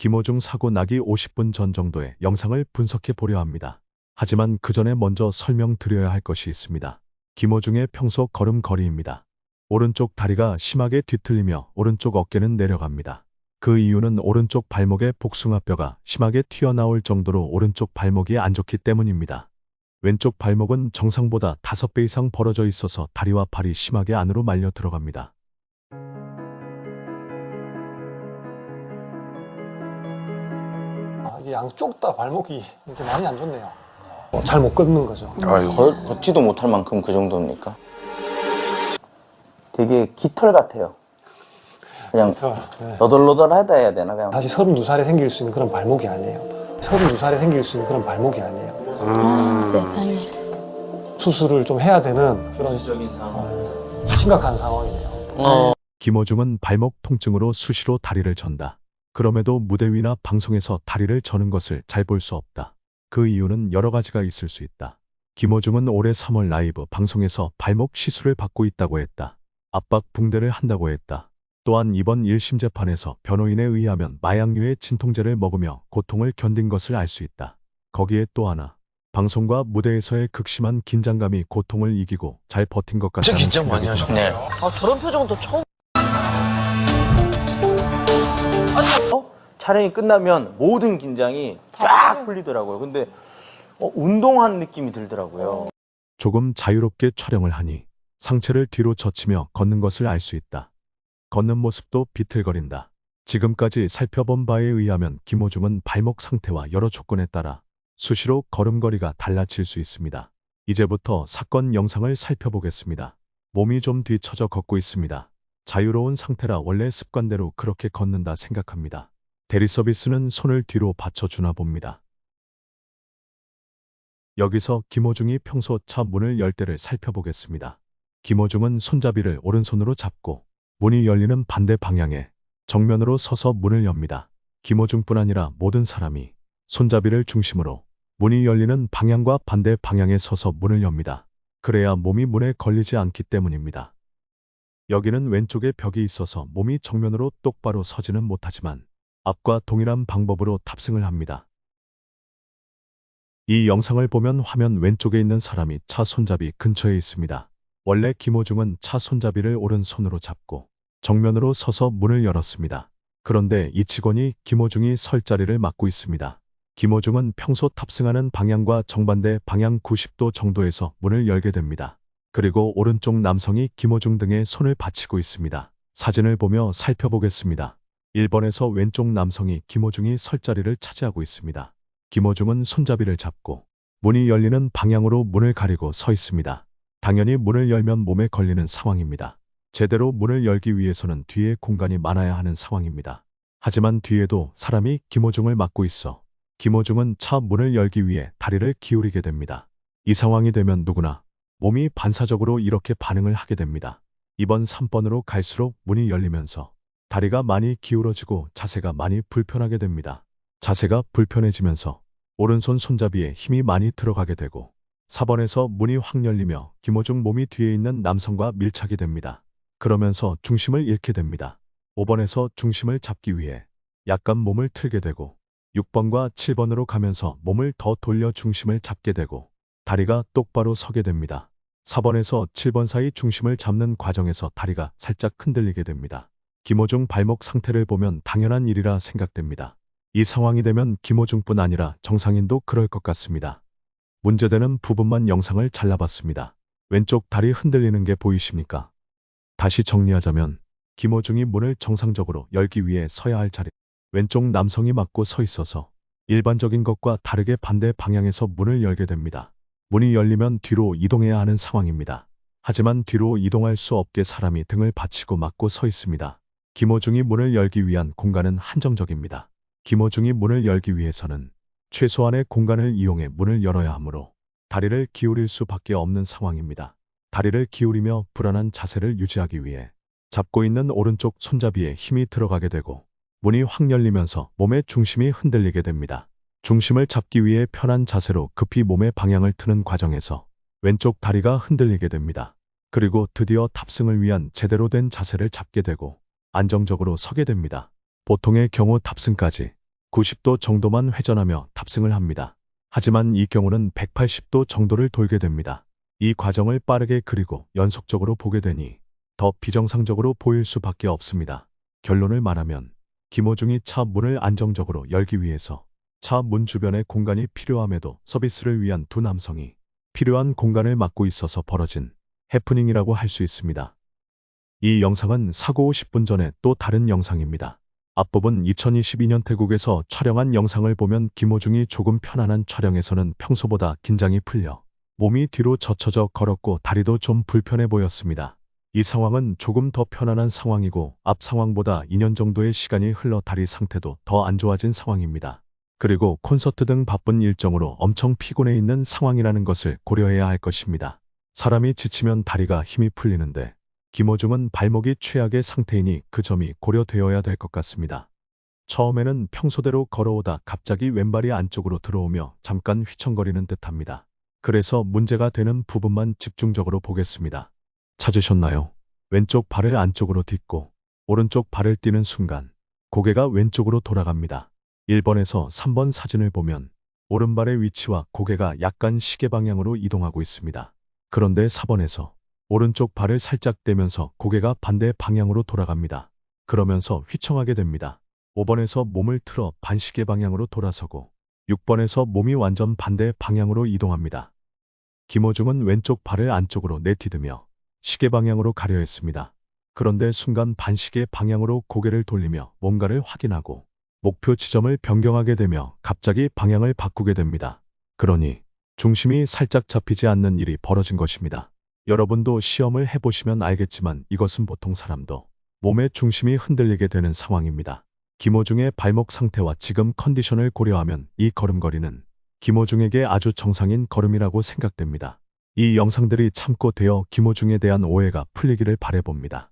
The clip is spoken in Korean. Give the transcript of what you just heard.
김호중 사고 나기 50분 전 정도의 영상을 분석해 보려 합니다. 하지만 그 전에 먼저 설명드려야 할 것이 있습니다. 김호중의 평소 걸음걸이입니다. 오른쪽 다리가 심하게 뒤틀리며 오른쪽 어깨는 내려갑니다. 그 이유는 오른쪽 발목의 복숭아뼈가 심하게 튀어나올 정도로 오른쪽 발목이 안 좋기 때문입니다. 왼쪽 발목은 정상보다 5배 이상 벌어져 있어서 다리와 발이 심하게 안으로 말려 들어갑니다. 이게 양쪽 다 발목이 이렇게 많이 안 좋네요. 잘 못 걷는 거죠. 걷지도 못할 만큼 그 정도입니까? 되게 깃털 같아요. 그냥 네. 너덜너덜하다 해야 되나? 그냥. 다시 32살에 생길 수 있는 그런 발목이 아니에요. 32살에 생길 수 있는 그런 발목이 아니에요. 세상에. 수술을 좀 해야 되는 그런 심각한 상황이네요. 김호중은 발목 통증으로 수시로 다리를 전다. 그럼에도 무대 위나 방송에서 다리를 저는 것을 잘 볼 수 없다. 그 이유는 여러 가지가 있을 수 있다. 김호중은 올해 3월 라이브 방송에서 발목 시술을 받고 있다고 했다. 압박 붕대를 한다고 했다. 또한 이번 1심 재판에서 변호인에 의하면 마약류의 진통제를 먹으며 고통을 견딘 것을 알 수 있다. 거기에 또 하나, 방송과 무대에서의 극심한 긴장감이 고통을 이기고 잘 버틴 것 같다는 진짜 긴장 많이 생각이 든다. 네. 아, 저런 표정도 처음. 촬영이 끝나면 모든 긴장이 쫙 풀리더라고요. 근데 운동한 느낌이 들더라고요. 조금 자유롭게 촬영을 하니 상체를 뒤로 젖히며 걷는 것을 알 수 있다. 걷는 모습도 비틀거린다. 지금까지 살펴본 바에 의하면 김호중은 발목 상태와 여러 조건에 따라 수시로 걸음걸이가 달라질 수 있습니다. 이제부터 사건 영상을 살펴보겠습니다. 몸이 좀 뒤처져 걷고 있습니다. 자유로운 상태라 원래 습관대로 그렇게 걷는다 생각합니다. 대리 서비스는 손을 뒤로 받쳐주나 봅니다. 여기서 김호중이 평소 차 문을 열 때를 살펴보겠습니다. 김호중은 손잡이를 오른손으로 잡고 문이 열리는 반대 방향에 정면으로 서서 문을 엽니다. 김호중뿐 아니라 모든 사람이 손잡이를 중심으로 문이 열리는 방향과 반대 방향에 서서 문을 엽니다. 그래야 몸이 문에 걸리지 않기 때문입니다. 여기는 왼쪽에 벽이 있어서 몸이 정면으로 똑바로 서지는 못하지만 앞과 동일한 방법으로 탑승을 합니다. 이 영상을 보면 화면 왼쪽에 있는 사람이 차 손잡이 근처에 있습니다. 원래 김호중은 차 손잡이를 오른손으로 잡고 정면으로 서서 문을 열었습니다. 그런데 이 직원이 김호중이 설 자리를 맡고 있습니다. 김호중은 평소 탑승하는 방향과 정반대 방향 90도 정도에서 문을 열게 됩니다. 그리고 오른쪽 남성이 김호중 등에 손을 받치고 있습니다. 사진을 보며 살펴보겠습니다. 1번에서 왼쪽 남성이 김호중이 설 자리를 차지하고 있습니다. 김호중은 손잡이를 잡고 문이 열리는 방향으로 문을 가리고 서 있습니다. 당연히 문을 열면 몸에 걸리는 상황입니다. 제대로 문을 열기 위해서는 뒤에 공간이 많아야 하는 상황입니다. 하지만 뒤에도 사람이 김호중을 막고 있어 김호중은 차 문을 열기 위해 다리를 기울이게 됩니다. 이 상황이 되면 누구나 몸이 반사적으로 이렇게 반응을 하게 됩니다. 이번 3번으로 갈수록 문이 열리면서 다리가 많이 기울어지고 자세가 많이 불편하게 됩니다. 자세가 불편해지면서 오른손 손잡이에 힘이 많이 들어가게 되고 4번에서 문이 확 열리며 김호중 몸이 뒤에 있는 남성과 밀착이 됩니다. 그러면서 중심을 잃게 됩니다. 5번에서 중심을 잡기 위해 약간 몸을 틀게 되고 6번과 7번으로 가면서 몸을 더 돌려 중심을 잡게 되고 다리가 똑바로 서게 됩니다. 4번에서 7번 사이 중심을 잡는 과정에서 다리가 살짝 흔들리게 됩니다. 김호중 발목 상태를 보면 당연한 일이라 생각됩니다. 이 상황이 되면 김호중뿐 아니라 정상인도 그럴 것 같습니다. 문제되는 부분만 영상을 잘라봤습니다. 왼쪽 다리 흔들리는 게 보이십니까? 다시 정리하자면 김호중이 문을 정상적으로 열기 위해 서야 할 자리, 왼쪽 남성이 막고 서 있어서 일반적인 것과 다르게 반대 방향에서 문을 열게 됩니다. 문이 열리면 뒤로 이동해야 하는 상황입니다. 하지만 뒤로 이동할 수 없게 사람이 등을 받치고 막고 서 있습니다. 김호중이 문을 열기 위한 공간은 한정적입니다. 김호중이 문을 열기 위해서는 최소한의 공간을 이용해 문을 열어야 하므로 다리를 기울일 수밖에 없는 상황입니다. 다리를 기울이며 불안한 자세를 유지하기 위해 잡고 있는 오른쪽 손잡이에 힘이 들어가게 되고 문이 확 열리면서 몸의 중심이 흔들리게 됩니다. 중심을 잡기 위해 편한 자세로 급히 몸의 방향을 트는 과정에서 왼쪽 다리가 흔들리게 됩니다. 그리고 드디어 탑승을 위한 제대로 된 자세를 잡게 되고 안정적으로 서게 됩니다. 보통의 경우 탑승까지 90도 정도만 회전하며 탑승을 합니다. 하지만 이 경우는 180도 정도를 돌게 됩니다. 이 과정을 빠르게 그리고 연속적으로 보게 되니 더 비정상적으로 보일 수밖에 없습니다. 결론을 말하면 김호중이 차 문을 안정적으로 열기 위해서 차 문 주변에 공간이 필요함에도 서비스를 위한 두 남성이 필요한 공간을 막고 있어서 벌어진 해프닝이라고 할 수 있습니다. 이 영상은 사고 50분 전에 또 다른 영상입니다. 앞부분 2022년 태국에서 촬영한 영상을 보면 김호중이 조금 편안한 촬영에서는 평소보다 긴장이 풀려 몸이 뒤로 젖혀져 걸었고 다리도 좀 불편해 보였습니다. 이 상황은 조금 더 편안한 상황이고 앞 상황보다 2년 정도의 시간이 흘러 다리 상태도 더 안 좋아진 상황입니다. 그리고 콘서트 등 바쁜 일정으로 엄청 피곤해 있는 상황이라는 것을 고려해야 할 것입니다. 사람이 지치면 다리가 힘이 풀리는데 김호중은 발목이 최악의 상태이니 그 점이 고려되어야 될 것 같습니다. 처음에는 평소대로 걸어오다 갑자기 왼발이 안쪽으로 들어오며 잠깐 휘청거리는 듯합니다. 그래서 문제가 되는 부분만 집중적으로 보겠습니다. 찾으셨나요? 왼쪽 발을 안쪽으로 딛고 오른쪽 발을 띄는 순간 고개가 왼쪽으로 돌아갑니다. 1번에서 3번 사진을 보면 오른발의 위치와 고개가 약간 시계 방향으로 이동하고 있습니다. 그런데 4번에서 오른쪽 발을 살짝 떼면서 고개가 반대 방향으로 돌아갑니다. 그러면서 휘청하게 됩니다. 5번에서 몸을 틀어 반시계 방향으로 돌아서고 6번에서 몸이 완전 반대 방향으로 이동합니다. 김호중은 왼쪽 발을 안쪽으로 내디디며 시계 방향으로 가려 했습니다. 그런데 순간 반시계 방향으로 고개를 돌리며 뭔가를 확인하고 목표 지점을 변경하게 되며 갑자기 방향을 바꾸게 됩니다. 그러니 중심이 살짝 잡히지 않는 일이 벌어진 것입니다. 여러분도 시험을 해보시면 알겠지만 이것은 보통 사람도 몸의 중심이 흔들리게 되는 상황입니다. 김호중의 발목 상태와 지금 컨디션을 고려하면 이 걸음걸이는 김호중에게 아주 정상인 걸음이라고 생각됩니다. 이 영상들이 참고 되어 김호중에 대한 오해가 풀리기를 바라봅니다.